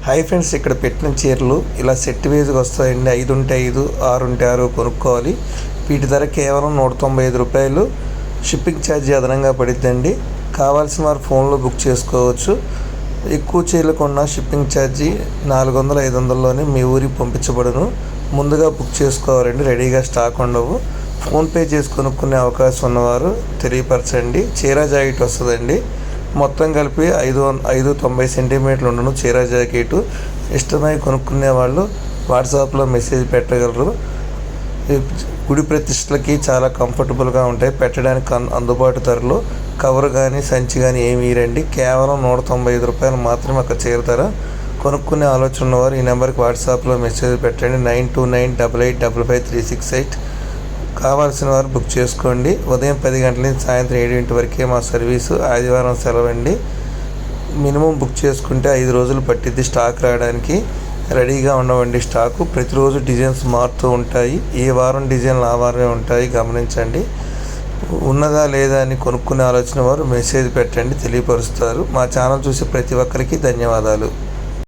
Hi friends, ఇక్కడ పెట్టిన చీరలు ఇలా సెట్ వైజ్గా వస్తాయండి. 5 ఉంటే 5, 6 ఉంటే 6 కొనుక్కోవాలి. వీటి ధర కేవలం 195 రూపాయలు. షిప్పింగ్ ఛార్జీ అదనంగా పడిద్దండి. కావాల్సిన వారు ఫోన్లో బుక్ చేసుకోవచ్చు. ఎక్కువ చీరలు కొన్న షిప్పింగ్ ఛార్జీ 400, 500లోనే మీ ఊరికి పంపించబడును. ముందుగా బుక్ చేసుకోవాలండి, రెడీగా స్టాక్ ఉండవు. ఫోన్పే చేసి కొనుక్కునే అవకాశం ఉన్నవారు తెలియపరచండి. చీర జాకెట్ వస్తుందండి. మొత్తం కలిపి 590 సెంటీమీటర్లు ఉండను చీర జాకెట్. ఇష్టమై కొనుక్కునే వాళ్ళు వాట్సాప్లో మెసేజ్ పెట్టగలరు. గుడి ప్రతిష్టలకి చాలా కంఫర్టబుల్గా ఉంటాయి. పెట్టడానికి అందుబాటు ధరలో. కవర్ కానీ సంచి కానీ ఏమీ రండి. కేవలం 195 రూపాయలు మాత్రమే ఒక చీర ధర. కొనుక్కునే ఆలోచన ఉన్నవారు ఈ నెంబర్కి వాట్సాప్లో మెసేజ్ పెట్టండి. 9298555368. కావాల్సిన వారు బుక్ చేసుకోండి. ఉదయం 10 గంటల నుంచి సాయంత్రం 7 వరకే మా సర్వీసు. ఆదివారం సెలవండి. మినిమం బుక్ చేసుకుంటే 5 రోజులు పట్టిద్ది స్టాక్ రావడానికి. రెడీగా ఉండవండి స్టాకు. ప్రతిరోజు డిజైన్స్ మారుతూ ఉంటాయి. ఏ వారం డిజైన్లు ఆ వారమే ఉంటాయి, గమనించండి. ఉన్నదా లేదా అని కొనుక్కునే ఆలోచన వారు మెసేజ్ పెట్టండి, తెలియపరుస్తారు. మా ఛానల్ చూసి ప్రతి ఒక్కరికి ధన్యవాదాలు.